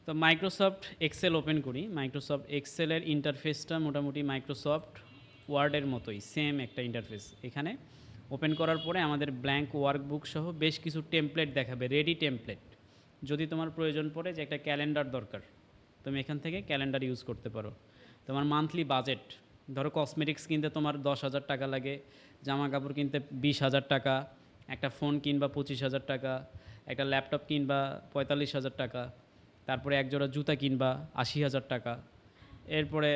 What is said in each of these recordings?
তো Microsoft Excel open করি। Microsoft এক্সেলের ইন্টারফেসটা মোটামুটি মাইক্রোসফট ওয়ার্ডের মতোই, সেম একটা ইন্টারফেস। এখানে ওপেন করার পরে আমাদের ব্ল্যাঙ্ক ওয়ার্কবুক সহ বেশ কিছু টেমপ্লেট দেখাবে, রেডি টেমপ্লেট। যদি তোমার প্রয়োজন পড়ে যে একটা ক্যালেন্ডার দরকার, তুমি এখান থেকে ক্যালেন্ডার ইউজ করতে পারো। তোমার মান্থলি বাজেট, ধরো কসমেটিক্স কিনতে তোমার 10,000 টাকা লাগে, জামা কাপড় কিনতে 20,000 টাকা, একটা ফোন কিনবা 25,000 টাকা, একটা ল্যাপটপ কিনবা 45,000 টাকা, তারপরে এক জোড়া জুতা কিনবা 80,000 টাকা, এরপরে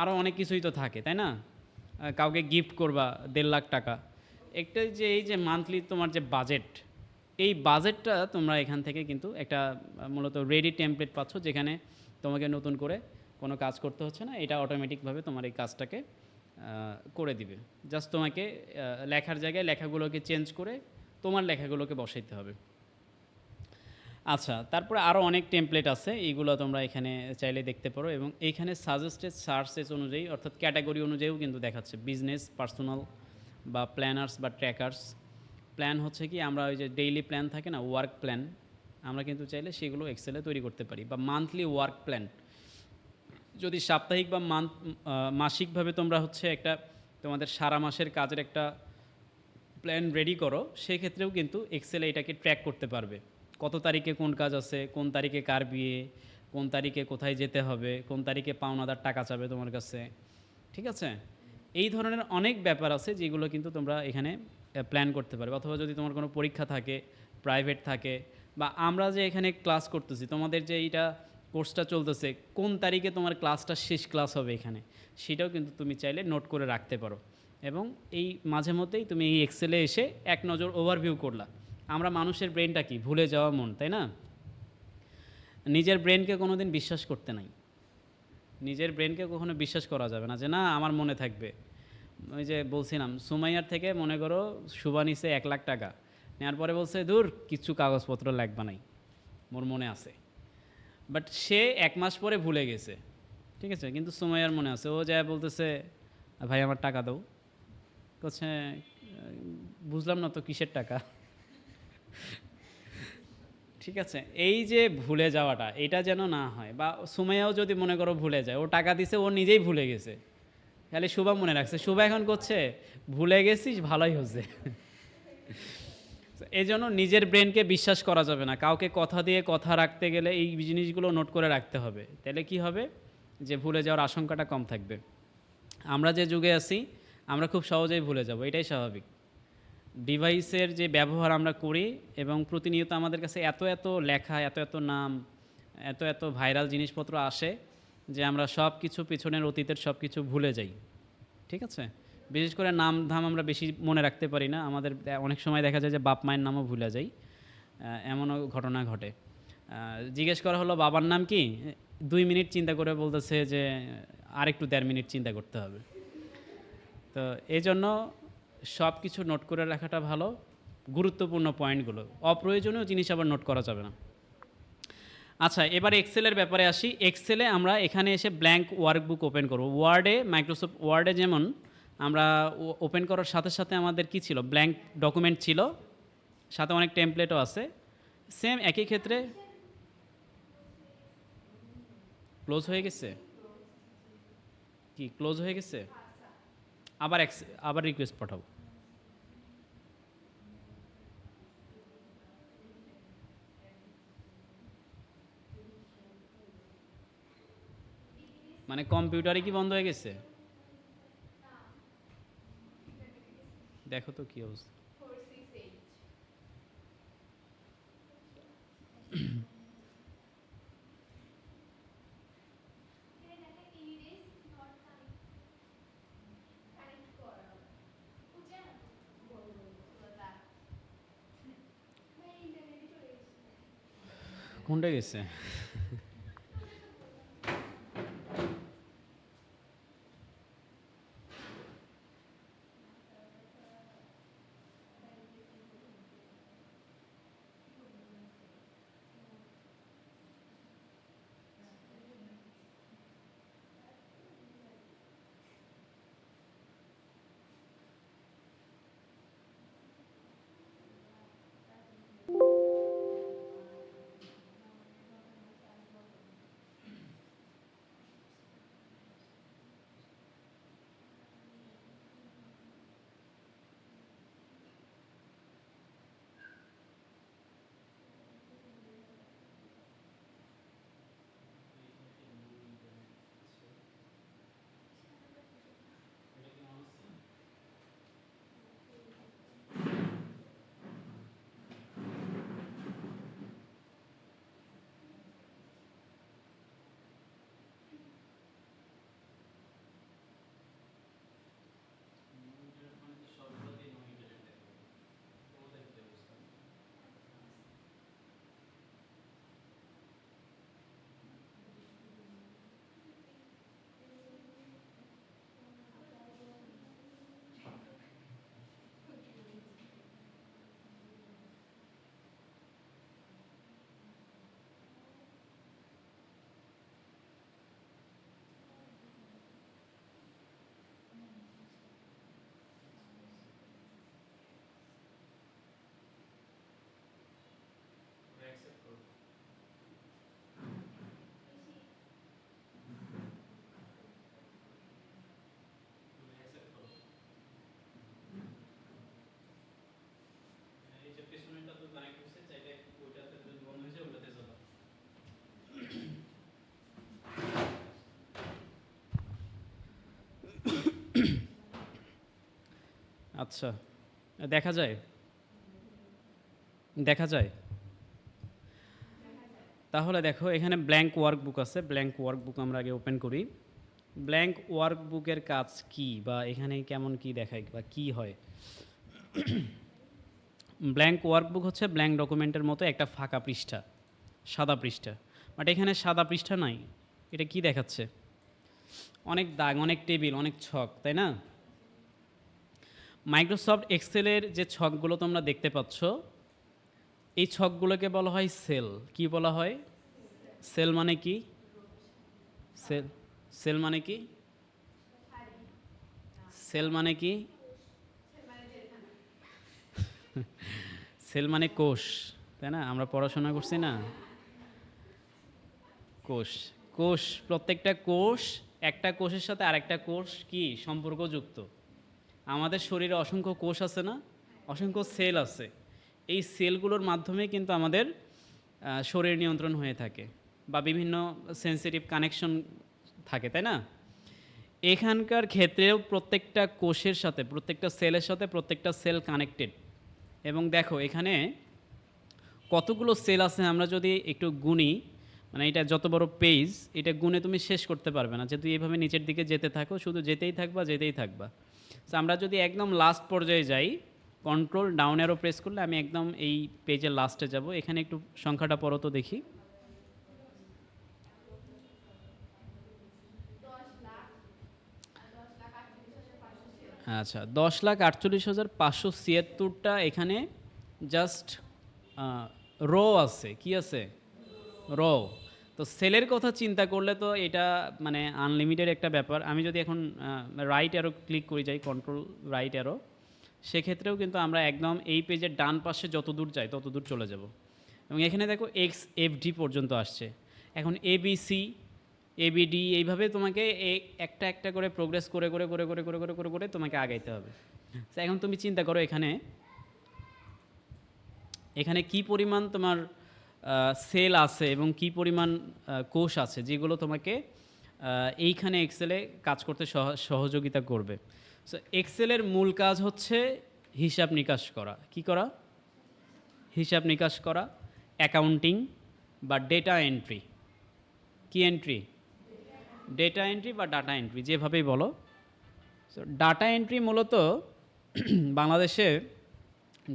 আরও অনেক কিছুই তো থাকে, তাই না? কাউকে গিফট করবা 1.5 লাখ টাকা। একটা যে এই যে মান্থলি তোমার যে বাজেট, এই বাজেটটা তোমরা এখান থেকে কিন্তু একটা মূলত রেডি টেমপ্লেট পাচ্ছ, যেখানে তোমাকে নতুন করে কোনো কাজ করতে হচ্ছে না, এটা অটোমেটিকভাবে তোমার এই কাজটাকে করে দিবে। জাস্ট তোমাকে লেখার জায়গায় লেখাগুলোকে চেঞ্জ করে তোমার লেখাগুলোকে বসাইতে হবে। আচ্ছা, তারপরে আরও অনেক টেমপ্লেট আছে, এইগুলো তোমরা এখানে চাইলে দেখতে পারো। এবং এইখানে সাজেস্টেড সার্চেস অনুযায়ী, অর্থাৎ ক্যাটাগরি অনুযায়ীও কিন্তু দেখাচ্ছে, বিজনেস, পার্সোনাল বা প্ল্যানার্স বা ট্র্যাকার্স। প্ল্যান হচ্ছে কি, আমরা ওই যে ডেইলি প্ল্যান থাকে না, ওয়ার্ক প্ল্যান, আমরা কিন্তু চাইলে সেগুলো এক্সেলে তৈরি করতে পারি। বা মান্থলি ওয়ার্ক প্ল্যান, যদি সাপ্তাহিক বা মাসিকভাবে তোমরা হচ্ছে একটা তোমাদের সারা মাসের কাজের একটা প্ল্যান রেডি করো, সেক্ষেত্রেও কিন্তু এক্সেলে এটাকে ট্র্যাক করতে পারবে। কত তারিখে কোন কাজ আছে, কোন তারিখে কার বিয়ে, কোন তারিখে কোথায় যেতে হবে, কোন তারিখে পাওনাদার টাকা চাবে তোমার কাছে, ঠিক আছে? এই ধরনের অনেক ব্যাপার আছে যেগুলো কিন্তু তোমরা এখানে প্ল্যান করতে পারবে। অথবা যদি তোমার কোনো পরীক্ষা থাকে, প্রাইভেট থাকে, বা আমরা যে এখানে ক্লাস করতেছি, তোমাদের যে এইটা কোর্সটা চলতেছে, কোন তারিখে তোমার ক্লাসটা শেষ ক্লাস হবে এখানে, সেটাও কিন্তু তুমি চাইলে নোট করে রাখতে পারো। এবং এই মাঝে মধ্যেই তুমি এই এক্সেলে এসে এক নজর ওভারভিউ করলা। আমরা মানুষের ব্রেনটা কি, ভুলে যাওয়া মন, তাই না? নিজের ব্রেনকে কোনো দিন বিশ্বাস করতে নাই। নিজের ব্রেনকে কখনো বিশ্বাস করা যাবে না যে না আমার মনে থাকবে। ওই যে বলছিলাম, সুমাইয়ার থেকে মনে করো সুবা নিছে 1 লাখ টাকা, নেওয়ার পরে বলছে দূর কিছু কাগজপত্র লাগবে নাই, মোর মনে আছে। বাট সে 1 মাস পরে ভুলে গেছে, ঠিক আছে? কিন্তু সুমাইয়ার মনে আছে। ও যায় বলতেছে ভাই আমার টাকা দাও। বলছে বুঝলাম না তো কিসের টাকা। ঠিক আছে, এই যে ভুলে যাওয়াটা, এটা যেন না হয়। বা সুমাইয়াও যদি মনে করো ভুলে যায়, ও টাকা দিছে ও নিজেই ভুলে গেছে, খালি শুভা মনে রাখছে। শুভা এখন করছে ভুলে গেছিস, ভালোই হচ্ছে। এই জন্য নিজের ব্রেনকে বিশ্বাস করা যাবে না। কাউকে কথা দিয়ে কথা রাখতে গেলে এই জিনিসগুলো নোট করে রাখতে হবে। তাহলে কি হবে, যে ভুলে যাওয়ার আশঙ্কাটা কম থাকবে। আমরা যে যুগে আছি, আমরা খুব সহজেই ভুলে যাব, এটাই স্বাভাবিক। ডিভাইসের যে ব্যবহার আমরা করি, এবং প্রতিনিয়ত আমাদের কাছে এত এত লেখা, এত এত নাম, এত এত ভাইরাল জিনিসপত্র আসে, যে আমরা সব কিছু পিছনের অতীতের সব কিছু ভুলে যাই, ঠিক আছে? বিশেষ করে নাম ধাম আমরা বেশি মনে রাখতে পারি না। আমাদের অনেক সময় দেখা যায় যে বাপ মায়ের নামও ভুলে যাই, এমনও ঘটনা ঘটে। জিজ্ঞেস করা হলো বাবার নাম কি, 2 মিনিট চিন্তা করে বলতেছে যে আরেকটু 1.5 মিনিট চিন্তা করতে হবে। তো এই জন্য সব কিছু নোট করে রাখাটা ভালো, গুরুত্বপূর্ণ পয়েন্টগুলো। অপ্রয়োজনীয় জিনিস আবার নোট করা যাবে না। আচ্ছা, এবার এক্সেলের ব্যাপারে আসি। এক্সেলে আমরা এখানে এসে ব্ল্যাঙ্ক ওয়ার্কবুক ওপেন করব। ওয়ার্ডে, মাইক্রোসফট ওয়ার্ডে যেমন আমরা ওপেন করার সাথে সাথে আমাদের কি ছিল, ব্ল্যাঙ্ক ডকুমেন্ট ছিল, সাথে অনেক টেমপ্লেটও আছে। সেম একই ক্ষেত্রে ক্লোজ হয়ে গেছে। কি ক্লোজ হয়ে গেছে? আবার আবার রিকোয়েস্ট পাঠাবো। মানে কম্পিউটারে কি বন্ধ হয়ে গেছে? দেখো তো কি অবস্থা। কোনটা গেছে? আচ্ছা, দেখা যায়, দেখা যায়। তাহলে দেখো এখানে ব্ল্যাঙ্ক ওয়ার্কবুক আছে, ব্ল্যাঙ্ক ওয়ার্কবুক আমরা আগে ওপেন করি। ব্ল্যাঙ্ক ওয়ার্কবুকের কাজ কি বা এখানে কেমন কি দেখায় বা কি হয়? ব্ল্যাঙ্ক ওয়ার্কবুক হচ্ছে ব্ল্যাঙ্ক ডকুমেন্টের মতো একটা ফাঁকা পৃষ্ঠা, সাদা পৃষ্ঠা। বাট এখানে সাদা পৃষ্ঠা নাই, এটা কি দেখাচ্ছে? অনেক দাগ, অনেক টেবিল, অনেক ছক, তাই না? মাইক্রোসফট এক্সেলের যে ছকগুলো তোমরা দেখতে পাচ্ছ, এই ছকগুলোকে বলা হয় সেল। কি বলা হয়? সেল মানে কি? সেল, সেল মানে কি? সেল মানে কি? সেল মানে কোষ, তাই না? আমরা পড়াশোনা করছি না? কোষ, কোষ, প্রত্যেকটা কোষ, একটা কোষের সাথে আরেকটা কোষ কি সম্পর্কযুক্ত। আমাদের শরীরে অসংখ্য কোষ আছে না? অসংখ্য সেল আছে। এই সেলগুলোর মাধ্যমে কিন্তু আমাদের শরীর নিয়ন্ত্রণ হয়ে থাকে বা বিভিন্ন সেন্সিটিভ কানেকশন থাকে, তাই না? এখানকার ক্ষেত্রেও প্রত্যেকটা কোষের সাথে, প্রত্যেকটা সেলের সাথে প্রত্যেকটা সেল কানেক্টেড। এবং দেখো এখানে কতগুলো সেল আছে আমরা যদি একটু গুনি, মানে এটা যত বড় পেজ, এটা গুনে তুমি শেষ করতে পারবে না, যেহেতু এইভাবে নিচের দিকে যেতে থাকো, শুধু যেতেই থাকবা, যেতেই থাকবা। তো আমরা যদি একদম লাস্ট পর্যায়ে যাই, কন্ট্রোল ডাউন অ্যারো প্রেস করলে আমি একদম এই পেজের লাস্টে যাব। এখানে একটু সংখ্যাটা পড়ো তো দেখি। আচ্ছা, 10,48,576টা এখানে জাস্ট রো আছে। কি আছে? রো। তো সেলের কথা চিন্তা করলে তো এটা মানে আনলিমিটেড একটা ব্যাপার। আমি যদি এখন রাইট অ্যারো ক্লিক করে যাই, কন্ট্রোল রাইট অ্যারো, সেক্ষেত্রেও কিন্তু আমরা একদম এই পেজের ডান পাশে যত দূর যাই তত দূর চলে যাব। এবং এখানে দেখো এক্স এফ ডি পর্যন্ত আসছে। এখন এবিসি, এবিডি, এইভাবে তোমাকে একটা একটা করে প্রোগ্রেস করে করে করে করে করে করে করে করে তোমাকে আগাইতে হবে। তো এখন তুমি চিন্তা করো এখানে এখানে কি পরিমাণ তোমার সেল আছে এবং কি পরিমাণ কোষ আছে যেগুলো তোমাকে এইখানে এক্সেলে কাজ করতে সহযোগিতা করবে। সো এক্সেলের মূল কাজ হচ্ছে হিসাব নিকাশ করা। কি করা? হিসাব নিকাশ করা, অ্যাকাউন্টিং বা ডেটা এন্ট্রি। কি এন্ট্রি? ডেটা এন্ট্রি বা ডাটা এন্ট্রি, যেভাবেই বলো। সো ডাটা এন্ট্রি মূলত বাংলাদেশে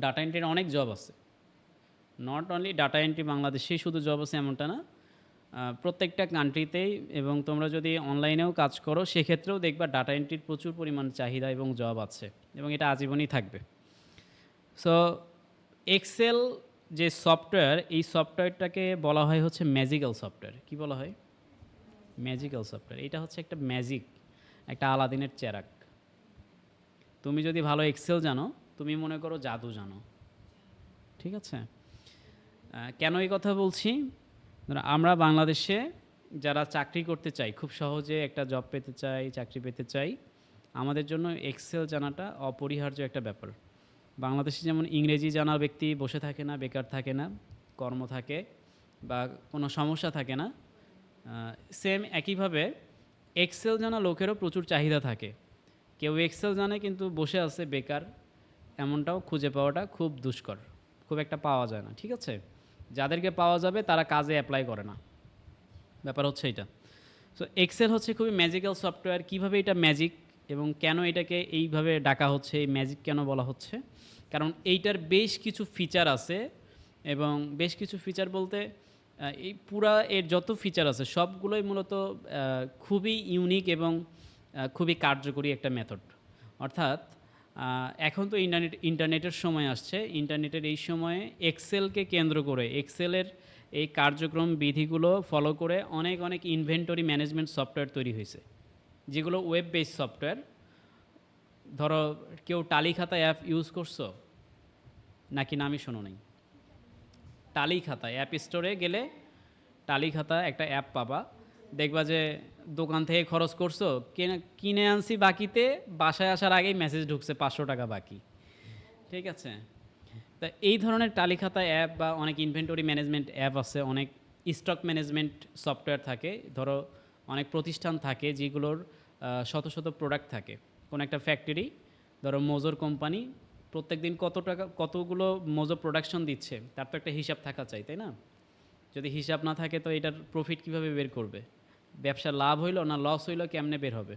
ডাটা এন্ট্রির অনেক জব আছে। নট অনলি ডাটা এন্ট্রি বাংলাদেশেই শুধু জব আছে এমনটা না, প্রত্যেকটা কান্ট্রিতেই। এবং তোমরা যদি অনলাইনেও কাজ করো সেক্ষেত্রেও দেখবা ডাটা এন্ট্রির প্রচুর পরিমাণ চাহিদা এবং জব আছে, এবং এটা আজীবনই থাকবে। সো এক্সেল যে সফটওয়্যার, এই সফটওয়্যারটাকে বলা হয় হচ্ছে ম্যাজিক্যাল সফটওয়্যার। কি বলা হয়? Magical software. এটা হচ্ছে একটা ম্যাজিক, একটা আলাদিনের চেরাক। তুমি যদি ভালো এক্সেল জানো, তুমি মনে করো জাদু জানো। ঠিক আছে? কেন এই কথা বলছি? আমরা বাংলাদেশে যারা চাকরি করতে চাই, খুব সহজে একটা জব পেতে চাই, চাকরি পেতে চাই, আমাদের জন্য এক্সেল জানাটা অপরিহার্য একটা ব্যাপার। বাংলাদেশে যেমন ইংরেজি জানা ব্যক্তি বসে থাকে না, বেকার থাকে না, কর্ম থাকে বা কোনো সমস্যা থাকে না, সেম একইভাবে এক্সেল জানা লোকেরও প্রচুর চাহিদা থাকে। কেউ এক্সেল জানে কিন্তু বসে আছে বেকার, এমনটাও খুঁজে পাওয়াটা খুব দুষ্কর, খুব একটা পাওয়া যায় না। ঠিক আছে? যাদেরকে পাওয়া যাবে তারা কাজে অ্যাপ্লাই করে না, ব্যাপার হচ্ছে এটা। সো এক্সেল হচ্ছে খুবই ম্যাজিক্যাল সফটওয়্যার। কীভাবে এটা ম্যাজিক এবং কেন এটাকে এইভাবে ডাকা হচ্ছে, এই ম্যাজিক কেন বলা হচ্ছে? কারণ এইটার বেশ কিছু ফিচার আছে, এবং বেশ কিছু ফিচার বলতে এই পুরা এর যত ফিচার আছে সবগুলোই মূলত খুবই ইউনিক এবং খুবই কার্যকরী একটা মেথড। অর্থাৎ এখন তো ইন্টারনেটের সময় আসছে। ইন্টারনেটের এই সময়ে এক্সেলকে কেন্দ্র করে, এক্সেলের এই কার্যক্রম বিধিগুলো ফলো করে অনেক অনেক ইনভেন্টরি ম্যানেজমেন্ট সফটওয়্যার তৈরি হয়েছে, যেগুলো ওয়েব বেস সফটওয়্যার। ধরো কেউ টালি খাতা অ্যাপ ইউজ করছো নাকি? নামই শোনো নাই? টালি খাতা অ্যাপ স্টোরে গেলে টালি খাতা একটা অ্যাপ পাবা, দেখবা যে দোকান থেকে খরচ করছো, কিনে আনছি বাকিতে, বাসায় আসার আগেই মেসেজ ঢুকছে 500 টাকা বাকি। ঠিক আছে? তা এই ধরনের টালি খাতা অ্যাপ বা অনেক ইনভেন্টরি ম্যানেজমেন্ট অ্যাপ আছে, অনেক স্টক ম্যানেজমেন্ট সফটওয়্যার থাকে। ধরো অনেক প্রতিষ্ঠান থাকে যেগুলোর শত শত প্রোডাক্ট থাকে। কোনো একটা ফ্যাক্টরি ধরো মোজোর কোম্পানি প্রত্যেকদিন কত টাকা কতগুলো মোজো প্রোডাকশন দিচ্ছে তার তো একটা হিসাব থাকা চাই, তাই না? যদি হিসাব না থাকে তো এটার প্রফিট কিভাবে বের করবে, ব্যবসা লাভ হইলো না লস হইলো কেমনে বের হবে?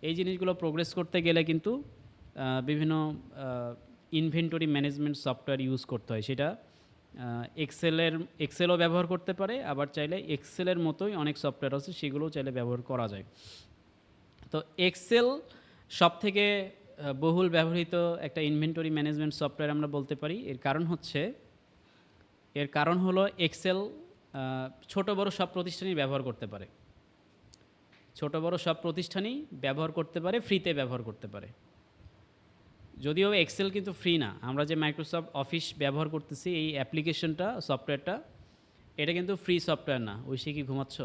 এই জিনিসগুলো প্রোগ্রেস করতে গেলে কিন্তু বিভিন্ন ইনভেন্টরি ম্যানেজমেন্ট সফটওয়্যার ইউজ করতে হয়। সেটা এক্সেলও ব্যবহার করতে পারে, আবার চাইলে এক্সেলের মতোই অনেক সফটওয়্যার আছে সেগুলোও চাইলে ব্যবহার করা যায়। তো এক্সেল সবথেকে বহুল ব্যবহৃত একটা ইনভেন্টরি ম্যানেজমেন্ট সফটওয়্যার আমরা বলতে পারি। এর কারণ হলো এক্সেল ছোট বড় সব প্রতিষ্ঠানই ব্যবহার করতে পারে। ছোট বড় সব প্রতিষ্ঠানই ব্যবহার করতে পারে, ফ্রিতে ব্যবহার করতে পারে। যদিও এক্সেল কিন্তু ফ্রি না, আমরা যে মাইক্রোসফট অফিস ব্যবহার করতেছি এই অ্যাপ্লিকেশনটা সফটওয়্যারটা এটা কিন্তু ফ্রি সফটওয়্যার না। ঐশী কি ঘুমাচ্ছ?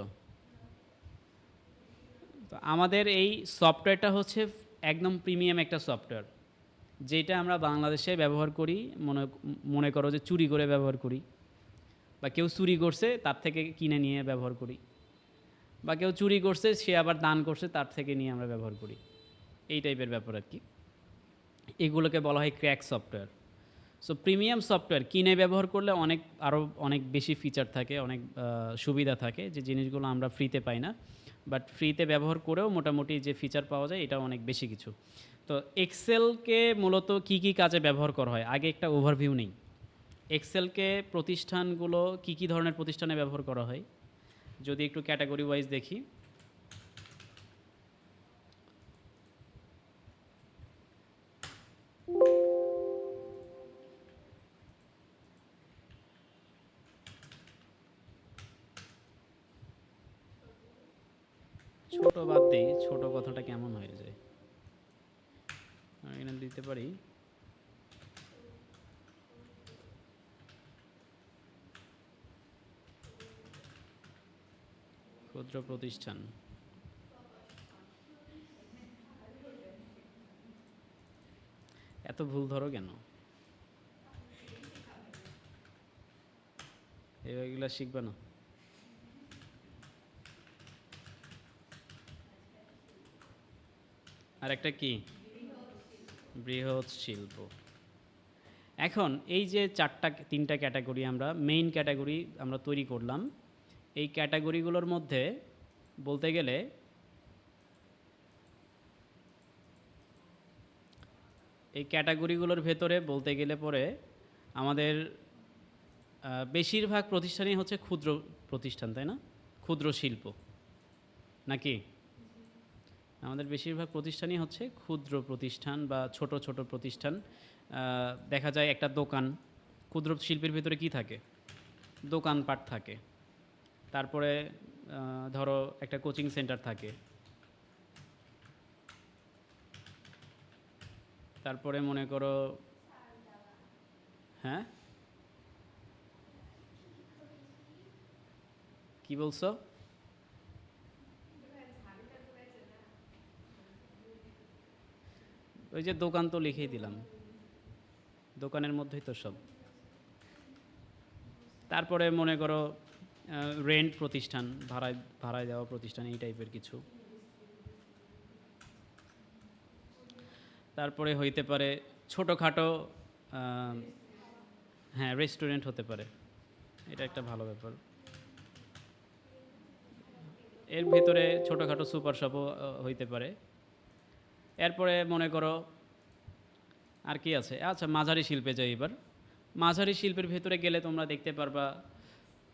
তো আমাদের এই সফটওয়্যারটা হচ্ছে একদম প্রিমিয়াম একটা সফটওয়্যার, যেটা আমরা বাংলাদেশে ব্যবহার করি। মনে করো যে চুরি করে ব্যবহার করি, বা কেউ চুরি করছে তার থেকে কিনে নিয়ে ব্যবহার করি, বা কেউ চুরি করছে সে আবার দান করছে তার থেকে নিয়ে আমরা ব্যবহার করি। এই টাইপের ব্যাপার আর কি। এগুলোকে বলা হয় crack software. So premium software কিনে ব্যবহার করলে আরও অনেক বেশি ফিচার থাকে, অনেক সুবিধা থাকে যে জিনিসগুলো আমরা ফ্রিতে পাই না। বাট ফ্রিতে ব্যবহার করেও মোটামুটি যে ফিচার পাওয়া যায় এটা অনেক বেশি কিছু। তো এক্সেলকে মূলত কি কি কাজে ব্যবহার করা হয় আগে একটা ওভারভিউ নেই। এক্সেলকে প্রতিষ্ঠানগুলো কি কি ধরনের প্রতিষ্ঠানে ব্যবহার করা হয় যদি একটু ক্যাটাগরি ওয়াইজ দেখি। ছোট বাদ দিই, ছোট কথাটা কেমন হয়ে যায়, এখানে দিতে পারি ক্ষুদ্র প্রতিষ্ঠান। এত ভুল ধরো কেন? এগুলো শিখবে না। আর একটা কি? বৃহৎ শিল্প। এখন এই যে তিনটা ক্যাটাগরি আমরা মেইন ক্যাটাগরি আমরা তৈরি করলাম, এই ক্যাটাগরিগুলোর মধ্যে বলতে গেলে এই ক্যাটাগরিগুলোর ভেতরে বলতে গেলে পরে আমাদের বেশিরভাগ প্রতিষ্ঠানই হচ্ছে ক্ষুদ্র প্রতিষ্ঠান, তাই না? ক্ষুদ্র শিল্প নাকি? আমাদের বেশিরভাগ প্রতিষ্ঠানই হচ্ছে ক্ষুদ্র প্রতিষ্ঠান বা ছোট ছোট প্রতিষ্ঠান। দেখা যায় একটা দোকান, ক্ষুদ্র শিল্পের ভিতরে কি থাকে? দোকানপাট থাকে। তারপরে ধরো একটা কোচিং সেন্টার থাকে, তারপরে মনে করো, হ্যাঁ কি বলছো? ওই যে দোকান তো লিখেই দিলাম, দোকানের মধ্যেই তো সব। তারপরে মনে করো রেন্ট প্রতিষ্ঠান, ভাড়ায় দেওয়া প্রতিষ্ঠান, এই টাইপের কিছু। তারপরে হইতে পারে ছোটোখাটো, হ্যাঁ রেস্টুরেন্ট হতে পারে, এটা একটা ভালো ব্যাপার। এর ভিতরে ছোটোখাটো সুপার শপও হইতে পারে। এরপরে মনে করো আর কি আছে, আচ্ছা মাঝারি শিল্পে যাই এবার। মাঝারি শিল্পের ভেতরে গেলে তোমরা দেখতে পারবা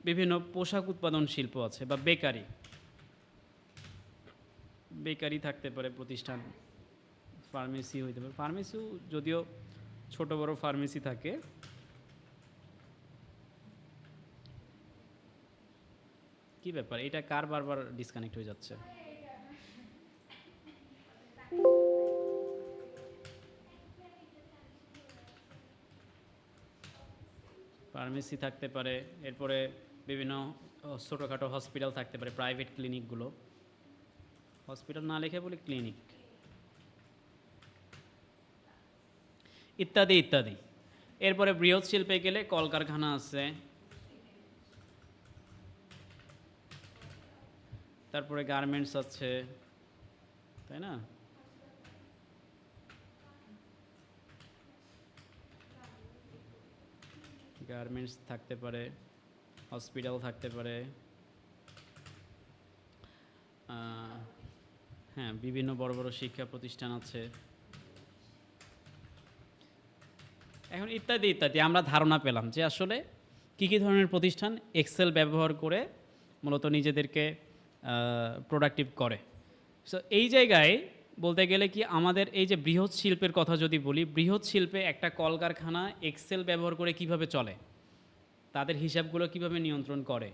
বিভিন্ন পোশাক উৎপাদন শিল্প আছে, বা বেকারি, বেকারি থাকতে পারে প্রতিষ্ঠান। ফার্মেসি হইতে পারে, ফার্মেসিও যদিও ছোট বড় ফার্মেসি থাকে। কি ব্যাপার, এটা কার বারবার ডিসকানেক্ট হয়ে যাচ্ছে? ফার্মেসি থাকতে পারে, এরপরে বিভিন্ন ছোটোখাটো হসপিটাল থাকতে পারে, প্রাইভেট ক্লিনিকগুলো, হসপিটাল না লিখে বলি ক্লিনিক, ইত্যাদি ইত্যাদি। এরপরে বৃহৎ শিল্পে গেলে কলকারখানা আছে, তারপরে গার্মেন্টস আছে, তাই না? গার্মেন্টস থাকতে পারে, হসপিটাল থাকতে পারে, হ্যাঁ বিভিন্ন বড় বড় শিক্ষা প্রতিষ্ঠান আছে, এখন ইত্যাদি ইত্যাদি। আমরা ধারণা পেলাম যে আসলে কী কী ধরনের প্রতিষ্ঠান এক্সেল ব্যবহার করে মূলত নিজেদেরকে প্রোডাক্টিভ করে। সো এই জায়গায় বলতে গেলে কি আমাদের এই যে বৃহৎ শিল্পের কথা যদি বলি, বৃহৎ শিল্পে একটা কলকারখানা এক্সেল ব্যবহার করে কিভাবে চলে, তাদের হিসাবগুলো কিভাবে নিয়ন্ত্রণ করে,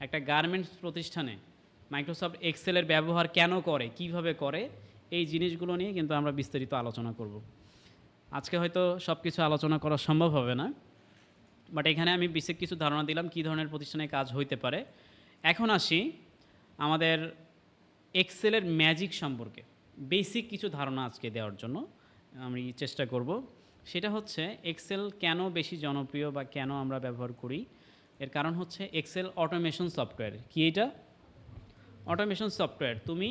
একটা গার্মেন্টস প্রতিষ্ঠানে মাইক্রোসফট এক্সেলের ব্যবহার কেন করে, কিভাবে করে, এই জিনিসগুলো নিয়ে কিন্তু আমরা বিস্তারিত আলোচনা করব। আজকে হয়তো সব কিছু আলোচনা করা সম্ভব হবে না, বাট এখানে আমি বেসিক কিছু ধারণা দিলাম কী ধরনের প্রতিষ্ঠানে কাজ হইতে পারে। এখন আসি আমাদের এক্সেলের ম্যাজিক সম্পর্কে বেসিক কিছু ধারণা আজকে দেওয়ার জন্য আমি চেষ্টা করব। সেটা হচ্ছে এক্সেল কেন বেশি জনপ্রিয় বা কেন আমরা ব্যবহার করি। এর কারণ হচ্ছে এক্সেল অটোমেশন সফটওয়্যার। কি এটা? Automation software. তুমি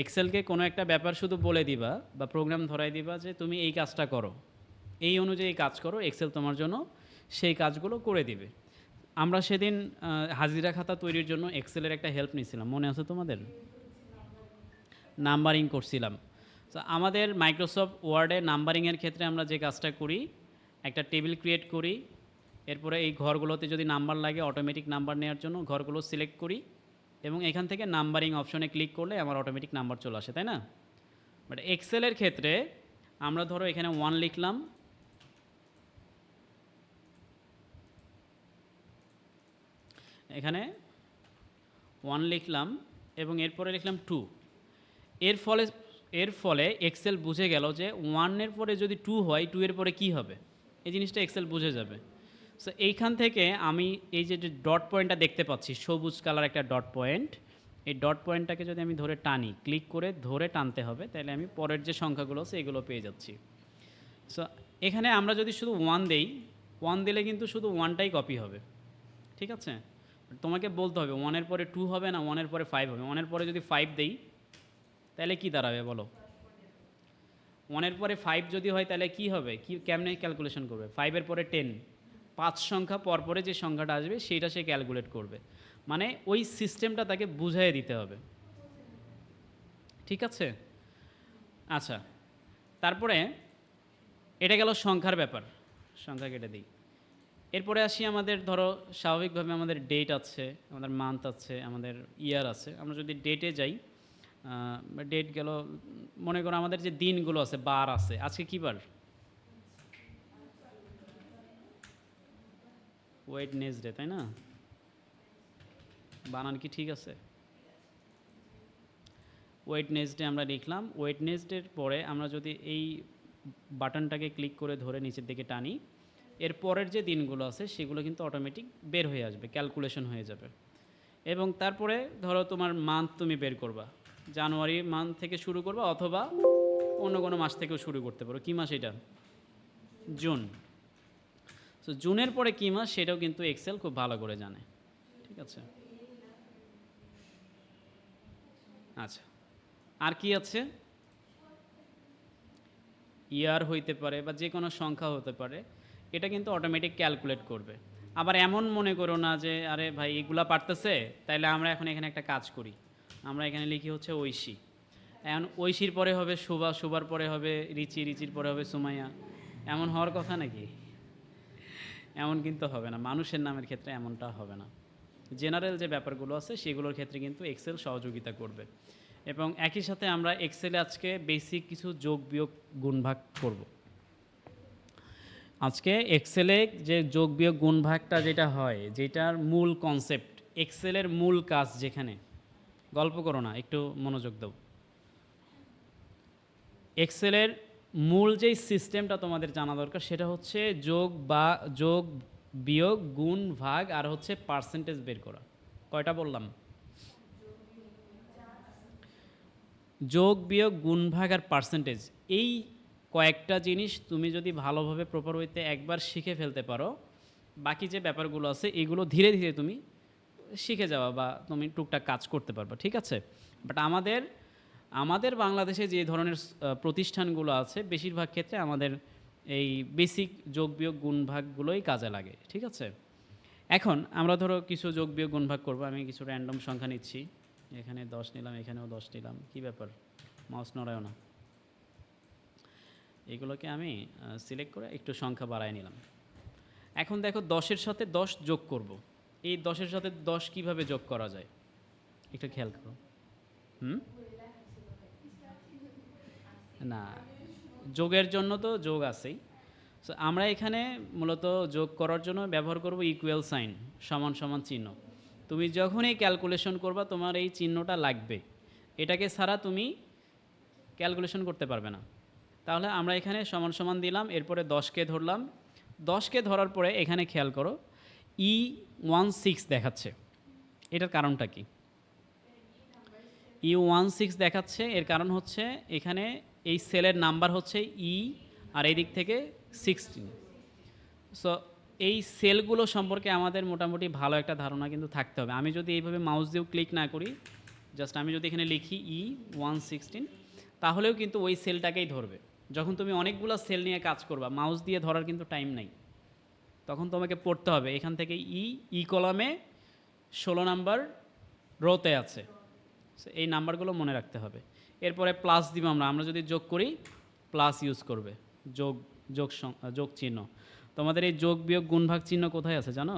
এক্সেলকে কোনো একটা ব্যাপার শুধু বলে দিবা বা প্রোগ্রাম ধরাই দিবা যে তুমি এই কাজটা করো, এই অনুযায়ী কাজ করো, এক্সেল তোমার জন্য সেই কাজগুলো করে দিবে। আমরা সেদিন হাজিরা খাতা তৈরির জন্য এক্সেলের একটা হেল্প নিয়েছিলাম, মনে আছে তোমাদের? নাম্বারিং করছিলাম। তো আমাদের মাইক্রোসফট ওয়ার্ডে নাম্বারিংয়ের ক্ষেত্রে আমরা যে কাজটা করি, একটা টেবিল ক্রিয়েট করি, এরপরে এই ঘরগুলোতে যদি নাম্বার লাগে অটোমেটিক নাম্বার নেওয়ার জন্য ঘরগুলো সিলেক্ট করি এবং এখান থেকে নাম্বারিং অপশনে ক্লিক করলে আমার অটোমেটিক নাম্বার চলে আসে, তাই না? বাট এক্সেলের ক্ষেত্রে আমরা ধরো এখানে 1 লিখলাম, এখানে 1 লিখলাম এবং এরপরে লিখলাম 2। এর ফলে এক্সেল বুঝে গেল যে 1-এর পরে যদি 2 হয়, 2 এর পরে কী হবে, এই জিনিসটা এক্সেল বুঝে যাবে। সো এইখান থেকে আমি এই যে ডট পয়েন্টটা দেখতে পাচ্ছি, সবুজ কালার একটা ডট পয়েন্ট, এই ডট পয়েন্টটাকে যদি আমি ধরে টানি, ক্লিক করে ধরে টানতে হবে, তাহলে আমি পরের যে সংখ্যাগুলো আছে এগুলো পেয়ে যাচ্ছি। সো এখানে আমরা যদি শুধু 1 দেই, 1 দিলে কিন্তু শুধু 1টাই কপি হবে, ঠিক আছে? তোমাকে বলতে হবে 1-এর পরে 2 হবে না 1-এর পরে 5 হবে। 1-এর পরে যদি 5 দেই তাহলে কি দাঁড়াবে বলো? 1-এর পরে 5 যদি হয় তাহলে কি হবে, কি কেমনে ক্যালকুলেশন করবে? 5-এর পরে 10, 5 সংখ্যা পর পরে যে সংখ্যাটা আসবে সেইটা সে ক্যালকুলেট করবে। মানে ওই সিস্টেমটা তাকে বুঝাইয়ে দিতে হবে, ঠিক আছে? আচ্ছা, তারপরে এটা গেল সংখ্যার ব্যাপার, সংখ্যা কেটে দিই। এরপরে আসি আমাদের ধরো স্বাভাবিকভাবে আমাদের ডেট আছে, আমাদের মান্থ আছে, আমাদের ইয়ার আছে। আমরা যদি ডেটে যাই, ডেট গেল, মনে করো আমাদের যে দিনগুলো আছে, বার আছে, আজকে কী বার? ওয়েডনেসডে, তাই না? বানান কি ঠিক আছে? ওয়েডনেসডে আমরা লিখলাম। ওয়েডনেসডের পরে আমরা যদি এই বাটনটাকে ক্লিক করে ধরে নিচের দিকে টানি, এর পরের যে দিনগুলো আছে সেগুলো কিন্তু অটোমেটিক বের হয়ে আসবে, ক্যালকুলেশন হয়ে যাবে। এবং তারপরে ধরো তোমার মান্থ তুমি বের করবা, জানুয়ারি মান্থ থেকে শুরু করবা অথবা অন্য কোনো মাস থেকেও শুরু করতে পারো। কী মাস এটা? জুন। সো জুনের পরে কী মাস সেটাও কিন্তু এক্সেল খুব ভালো করে জানে, ঠিক আছে? আচ্ছা, আর কি আছে? ইয়ার হইতে পারে বা যে কোনো সংখ্যা হতে পারে, এটা কিন্তু অটোমেটিক ক্যালকুলেট করবে। আবার এমন মনে করো না যে আরে ভাই এগুলা পারতেছে, তাইলে আমরা এখন এখানে একটা কাজ করি, আমরা এখানে লিখি হচ্ছে ঐশী। এখন ঐশীর পরে হবে শুভা, শুভার পরে হবে রিচি, রিচির পরে হবে সুমাইয়া। এমন হওয়ার কথা নাকি? এমন কিন্তু হবে না, মানুষের নামের ক্ষেত্রে এমনটা হবে না। জেনারেল যে ব্যাপারগুলো আছে সেগুলোর ক্ষেত্রে কিন্তু এক্সেল সহযোগিতা করবে। এবং একই সাথে আমরা এক্সেলে আজকে বেসিক কিছু যোগ বিয়োগ গুণভাগ করব। আজকে এক্সেলে যে যোগ বিয়োগ গুণভাগটা যেটা হয়, যেটার মূল কনসেপ্ট, এক্সেলের মূল কাজ, যেখানে গল্প করো না, একটু মনোযোগ দাও। এক্সেলের মূল যেই সিস্টেমটা তোমাদের জানা দরকার সেটা হচ্ছে যোগ বিয়োগ গুণ ভাগ আর হচ্ছে পার্সেন্টেজ বের করা। কয়টা বললাম? যোগ বিয়োগ গুণ ভাগ আর পার্সেন্টেজ, এই কয়েকটা জিনিস তুমি যদি ভালোভাবে প্রপার ওয়েতে একবার শিখে ফেলতে পারো, বাকি যে ব্যাপারগুলো আছে এগুলো ধীরে ধীরে তুমি শিখে যাওয়া বা তুমি টুকটাক কাজ করতে পারবা, ঠিক আছে? বাট আমাদের বাংলাদেশে যে ধরনের প্রতিষ্ঠানগুলো আছে বেশিরভাগ ক্ষেত্রে আমাদের এই বেসিক যোগ বিয়োগ গুণ ভাগগুলোই কাজে লাগে, ঠিক আছে? এখন আমরা ধরো কিছু যোগ বিয়োগ গুণ ভাগ করবো, আমি কিছু র্যান্ডম সংখ্যা নিচ্ছি, এখানে 10 নিলাম, এখানেও 10 নিলাম, কী ব্যাপার মাউস নড়ায়ও না। এগুলোকে আমি সিলেক্ট করে একটু সংখ্যা বাড়ায় নিলাম। এখন দেখো 10-এর সাথে 10 যোগ করব। এই 10-এর সাথে 10 কিভাবে যোগ করা যায় একটু খেয়াল করো। না, যোগের জন্য তো যোগ আছেই। সো আমরা এখানে মূলত যোগ করার জন্য ব্যবহার করব ইকুয়াল সাইন, সমান সমান চিহ্ন। তুমি যখনই ক্যালকুলেশন করবা তোমার এই চিহ্নটা লাগবে, এটাকে ছাড়া তুমি ক্যালকুলেশন করতে পারবে না। তাহলে আমরা এখানে সমান সমান দিলাম, এরপরে 10কে ধরলাম। 10কে ধরার পরে এখানে খেয়াল করো E16 দেখাচ্ছে, এটার কারণটা কি? E16 দেখাচ্ছে, এর কারণ হচ্ছে এখানে এই সেলের নাম্বার হচ্ছে ই আর এই দিক থেকে 16। সো এই সেলগুলো সম্পর্কে আমাদের মোটামুটি ভালো একটা ধারণা কিন্তু থাকতে হবে। আমি যদি এইভাবে মাউস দিয়েও ক্লিক না করি, জাস্ট আমি যদি এখানে লিখি E116, তাহলেও কিন্তু ওই সেলটাকেই ধরবে। যখন তুমি অনেকগুলো সেল নিয়ে কাজ করবা, মাউস দিয়ে ধরার কিন্তু টাইম নাই, তখন তোমাকে পড়তে হবে এখান থেকে ই কলামে 16 নাম্বার রোতে আছে, এই নাম্বারগুলো মনে রাখতে হবে। এরপরে প্লাস দিব, আমরা যদি যোগ করি প্লাস ইউজ করবে, যোগ যোগ যোগ চিহ্ন। তোমাদের এই যোগ বিয়োগ গুণ ভাগ চিহ্ন কোথায় আছে জানো?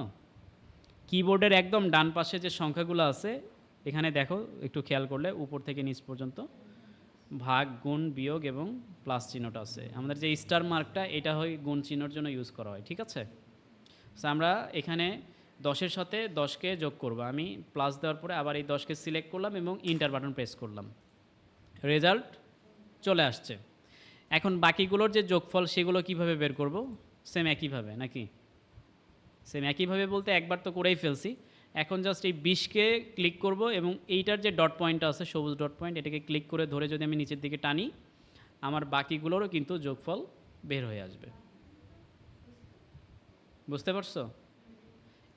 কিবোর্ডের একদম ডান পাশে যে সংখ্যাগুলো আছে এখানে দেখো, একটু খেয়াল করলে উপর থেকে নিচ পর্যন্ত ভাগ, গুণ, বিয়োগ এবং প্লাস চিহ্নটা আছে। আমাদের যে স্টার মার্কটা, এটা হয় গুণ চিহ্নর জন্য ইউজ করা হয়, ঠিক আছে? সো আমরা এখানে 10-এর সাথে 10কে যোগ করব। আমি প্লাস দেওয়ার পরে আবার এই 10কে সিলেক্ট করলাম এবং ইন্টার বাটন প্রেস করলাম, রেজাল্ট চলে আসছে। এখন বাকিগুলোর যে যোগফল সেগুলো কিভাবে বের করব? সেম একইভাবে, নাকি? সেম একইভাবে বলতে একবার তো করেই ফেলছি। এখন জাস্ট এই 20কে ক্লিক করব এবং এইটার যে ডট পয়েন্টটা আছে, সবুজ ডট পয়েন্ট, এটাকে ক্লিক করে ধরে যদি আমি নিচের দিকে টানি, আমার বাকিগুলোরও কিন্তু যোগফল বের হয়ে আসবে। বুঝতে পারছো?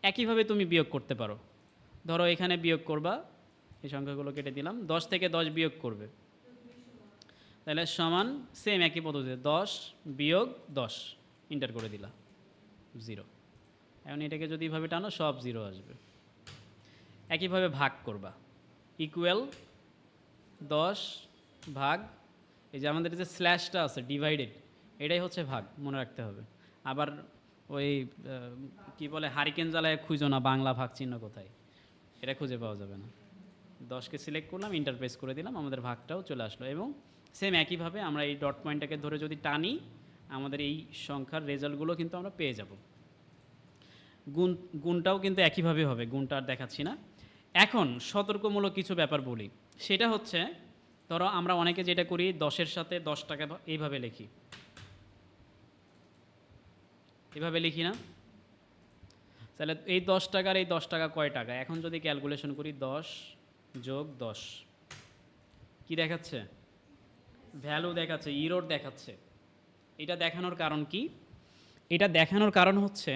একইভাবে তুমি বিয়োগ করতে পারো। ধরো এখানে বিয়োগ করবা, এই সংখ্যাগুলো কেটে দিলাম, 10 থেকে 10 বিয়োগ করবে, তাহলে সমান সেম একই পদ্ধতিতে 10 বিয়োগ 10 ইন্টার করে দিলা, 0। এখন এটাকে যদি এইভাবে টানো সব 0 আসবে। একইভাবে ভাগ করবা, ইকুয়াল 10 ভাগ, এই যে আমাদের যে স্ল্যাশটা আছে ডিভাইডেড, এটাই হচ্ছে ভাগ, মনে রাখতে হবে। আবার ওই কি বলে, হারিকেন জ্বালায় খুঁজো না বাংলা ভাগ চিহ্ন কোথায়, এটা খুঁজে পাওয়া যাবে না। 10কে সিলেক্ট করলাম, ইন্টারপ্রেস করে দিলাম, আমাদের ভাগটাও চলে আসলো। এবং সেম একইভাবে আমরা এই ডট পয়েন্টটাকে ধরে যদি টানি, আমাদের এই সংখ্যার রেজাল্টগুলো কিন্তু আমরা পেয়ে যাব। গুণটাও কিন্তু একইভাবে হবে, গুণটা আর দেখাচ্ছি না। এখন সতর্কমূলক কিছু ব্যাপার বলি, সেটা হচ্ছে ধরো আমরা অনেকে যেটা করি 10-এর সাথে 10 টাকা এইভাবে লিখি, এভাবে লিখি না? তাহলে এই 10 টাকার এই 10 টাকা কয় টাকা? এখন যদি ক্যালকুলেশন করি 10 যোগ 10 কি দেখাচ্ছে? ভ্যালু দেখাচ্ছে, ইরোর দেখাচ্ছে। এটা দেখানোর কারণ কি? এটা দেখানোর কারণ হচ্ছে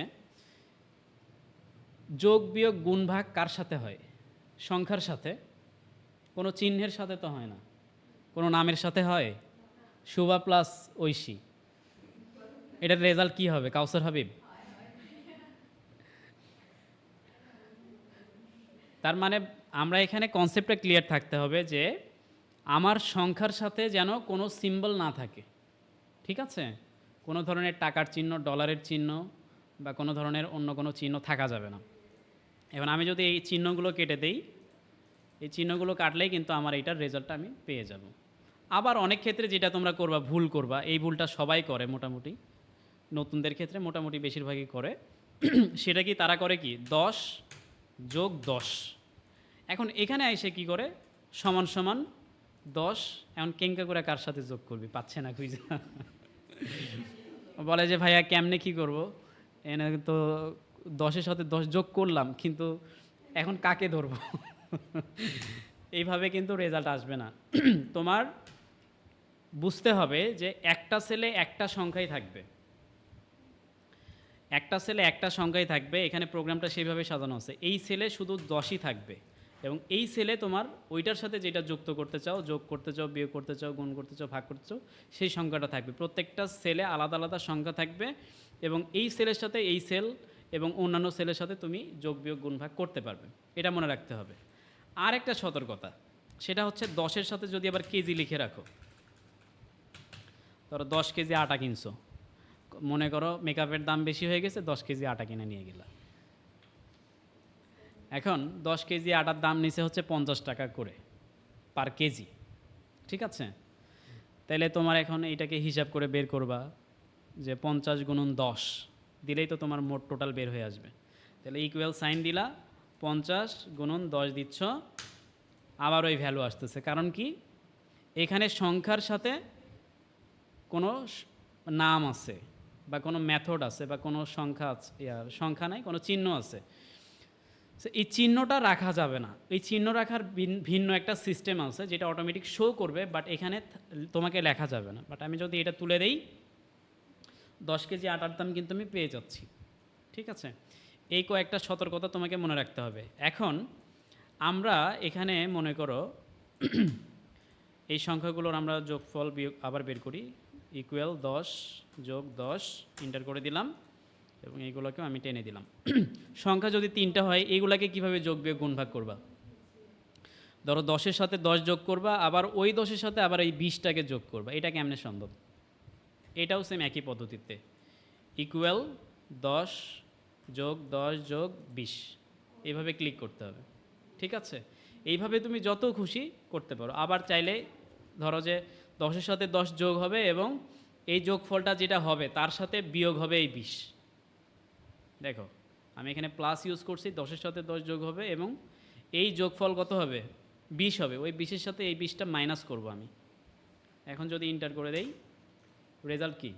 যোগ বিয়োগ গুণ ভাগ কার সাথে হয়? সংখ্যার সাথে, কোনো চিহ্নের সাথে তো হয় না, কোনো নামের সাথে হয়? শুভা প্লাস ঐশী, এটার রেজাল্ট কি হবে? কাউসার হাবিব। তার মানে আমরা এখানে কনসেপ্টটা ক্লিয়ার থাকতে হবে যে আমার সংখ্যার সাথে যেন কোনো সিম্বল না থাকে, ঠিক আছে? কোনো ধরনের টাকার চিহ্ন, ডলারের চিহ্ন বা কোনো ধরনের অন্য কোনো চিহ্ন থাকা যাবে না। এখন আমি যদি এই চিহ্নগুলো কেটে দেই, এই চিহ্নগুলো কাটলেই কিন্তু আমার এইটার রেজাল্টটা আমি পেয়ে যাব। আবার অনেক ক্ষেত্রে যেটা তোমরা করবা, ভুল করবা, এই ভুলটা সবাই করে মোটামুটি, নতুনদের ক্ষেত্রে মোটামুটি বেশিরভাগই করে। সেটা কি তারা করে কি 10 যোগ 10। এখন এখানে এসে কি করে সমান সমান 10, এখন কেঙ্কা করে কার সাথে যোগ করবি, পাচ্ছে না খুঁজে। বলে যে ভাইয়া কেমনে কি করব, এনে তো 10-এর সাথে 10 যোগ করলাম, কিন্তু এখন কাকে ধরবো? এইভাবে কিন্তু রেজাল্ট আসবে না। তোমার বুঝতে হবে যে একটা সেলে একটা সংখ্যাই থাকবে, একটা সেলে একটা সংখ্যাই থাকবে। এখানে প্রোগ্রামটা সেইভাবে সাজানো আছে, এই সেলে শুধু 10ই থাকবে, এবং এই সেলে তোমার ওইটার সাথে যেটা যুক্ত করতে চাও, যোগ করতে চাও, বিয়োগ করতে চাও, গুণ করতে চাও, ভাগ করতে চাও, সেই সংখ্যাটা থাকবে। প্রত্যেকটা সেলে আলাদা আলাদা সংখ্যা থাকবে এবং এই সেলের সাথে এই সেল এবং অন্যান্য সেলের সাথে তুমি যোগ বিয়োগ গুণ ভাগ করতে পারবে। এটা মনে রাখতে হবে। আর একটা সতর্কতা, সেটা হচ্ছে 10-এর সাথে যদি আবার কেজি লিখে রাখো, ধরো 10 কেজি আটা কিনছো, মনে করো মেকআপের দাম বেশি হয়ে গেছে, 10 কেজি আটা কিনে নিয়ে গেলা। এখন 10 কেজি আটার দাম নিচে হচ্ছে 50 টাকা করে পার কেজি, ঠিক আছে? তাইলে তোমার এখন এইটাকে হিসাব করে বের করবা যে 50 গুণন 10 দিলেই তো তোমার মোট টোটাল বের হয়ে আসবে। তাহলে ইকুয়াল সাইন দিলা, 50 গুণন 10 দিচ্ছ, আবার ওই ভ্যালু আসতেছে। কারণ কি, এখানে সংখ্যার সাথে কোনো নাম আছে বা কোনো মেথড আছে বা কোনো সংখ্যা আছে, সংখ্যা নাই, কোনো চিহ্ন আছে। এই চিহ্নটা রাখা যাবে না। এই চিহ্ন রাখার ভিন্ন একটা সিস্টেম আছে যেটা অটোমেটিক শো করবে, বাট এখানে তোমাকে লেখা যাবে না। বাট আমি যদি এটা তুলে দেই, 10 কেজি আটার দাম কিন্তু আমি পেয়ে যাচ্ছি, ঠিক আছে? এই কয়েকটা সতর্কতা তোমাকে মনে রাখতে হবে। এখন আমরা এখানে মনে করো এই সংখ্যাগুলোর আমরা যোগফল বিয়োগ আবার বের করি। ইকুয়াল 10 যোগ 10 ইন্টার করে দিলাম এবং এইগুলোকেও আমি টেনে দিলাম। সংখ্যা যদি 3টা হয়, এইগুলাকে কীভাবে যোগ বিয়োগ গুণ ভাগ করবা? ধরো 10-এর সাথে 10 যোগ করবা, আবার ওই 10-এর সাথে আবার এই 20টাকে যোগ করবা। এটা কেমনে সম্ভব? এটাও সেম একই পদ্ধতিতে। ইকুয়াল 10 যোগ 10 যোগ 20, এইভাবে ক্লিক করতে হবে, ঠিক আছে? এইভাবে তুমি যত খুশি করতে পারো। আবার চাইলে ধরো যে 10-এর সাথে 10 যোগ হবে এবং এই যোগফলটা যেটা হবে তার সাথে বিয়োগ হবে এই 20। দেখো আমি এখানে প্লাস ইউজ করছি, 10-এর সাথে 10 যোগ হবে এবং এই যোগফল কত হবে? 20 হবে। ওই 20-এর সাথে এই 20টা মাইনাস করব আমি। এখন যদি ইন্টার করে দেই, রেজাল্ট কি?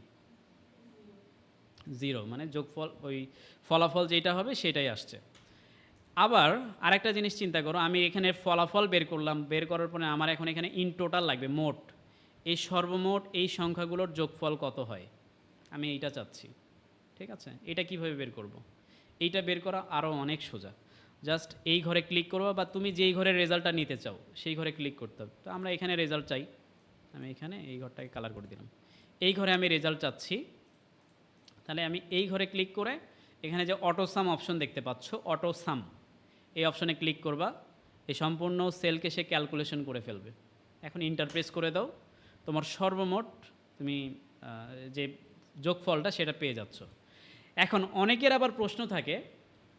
0, মানে যোগফল ওই ফলাফল যেটা হবে সেটাই আসছে। আবার আরেকটা জিনিস চিন্তা করো, আমি এখানে ফলাফল বের করলাম, বের করার পরে আমার এখন এখানে ইন টোটাল লাগবে, মোট এই সর্বমোট এই সংখ্যাগুলোর যোগফল কত হয়, আমি এইটা চাচ্ছি, ঠিক আছে? এটা কিভাবে বের করব? এইটা বের করা আরও অনেক সোজা। জাস্ট এই ঘরে ক্লিক করবা বা তুমি যেই ঘরে রেজাল্টটা নিতে চাও সেই ঘরে ক্লিক করতে হবে। তো আমরা এখানে রেজাল্ট চাই, আমি এখানে এই ঘরটাকে কালার করে দিলাম। এই ঘরে আমি রেজাল্ট চাচ্ছি, তাহলে আমি এই ঘরে ক্লিক করে এখানে যে অটো সাম অপশন দেখতে পাচ্ছ, অটো সাম, এই অপশনে ক্লিক করবা। এই সম্পূর্ণ সেলকে সে ক্যালকুলেশন করে ফেলবে। এখন ইন্টারপ্রেস করে দাও, তোমার সর্বমোট তুমি যে যোগফলটা সেটা পেয়ে যাচ্ছ। এখন অনেকের আবার প্রশ্ন থাকে,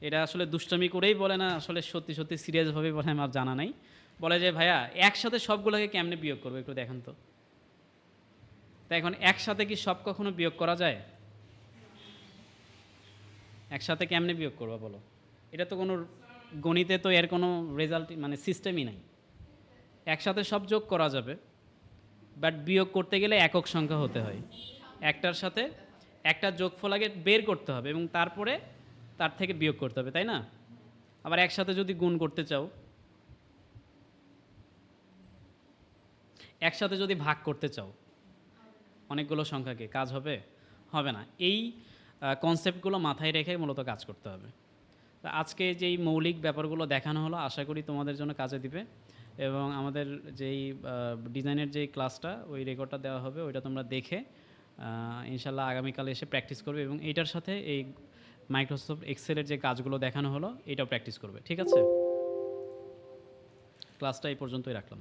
এটা আসলে দুষ্টামি করেই বলে না, আসলে সত্যি সত্যি সিরিয়াসভাবে বলে, আমার জানা নাই, বলে যে ভাইয়া একসাথে সবগুলোকে কেমনে বিয়োগ করবো একটু দেখেন তো। তা এখন একসাথে কি সব কখনো বিয়োগ করা যায়? একসাথে কেমনে বিয়োগ করবা বলো? এটা তো কোনো গণিতে তো এর কোনো রেজাল্ট মানে সিস্টেমই নাই। একসাথে সব যোগ করা যাবে, বাট বিয়োগ করতে গেলে একক সংখ্যা হতে হয়। একটার সাথে একটা যোগফল আগে বের করতে হবে এবং তারপরে তার থেকে বিয়োগ করতে হবে, তাই না? আবার একসাথে যদি গুণ করতে চাও, একসাথে যদি ভাগ করতে চাও অনেকগুলো সংখ্যাকে, কাজ হবে? হবে না। এই কনসেপ্টগুলো মাথায় রেখে মূলত কাজ করতে হবে। তো আজকে যেই মৌলিক ব্যাপারগুলো দেখানো হলো আশা করি তোমাদের জন্য কাজে দিবে এবং আমাদের যেই ডিজাইনের যেই ক্লাসটা, ওই রেকর্ডটা দেওয়া হবে, ওইটা তোমরা দেখে ইনশাল্লাহ আগামীকালে এসে প্র্যাকটিস করবে এবং এইটার সাথে এই মাইক্রোসফট এক্সেলের যে কাজগুলো দেখানো হলো এটাও প্র্যাকটিস করবে, ঠিক আছে? ক্লাসটা এই পর্যন্তই রাখলাম।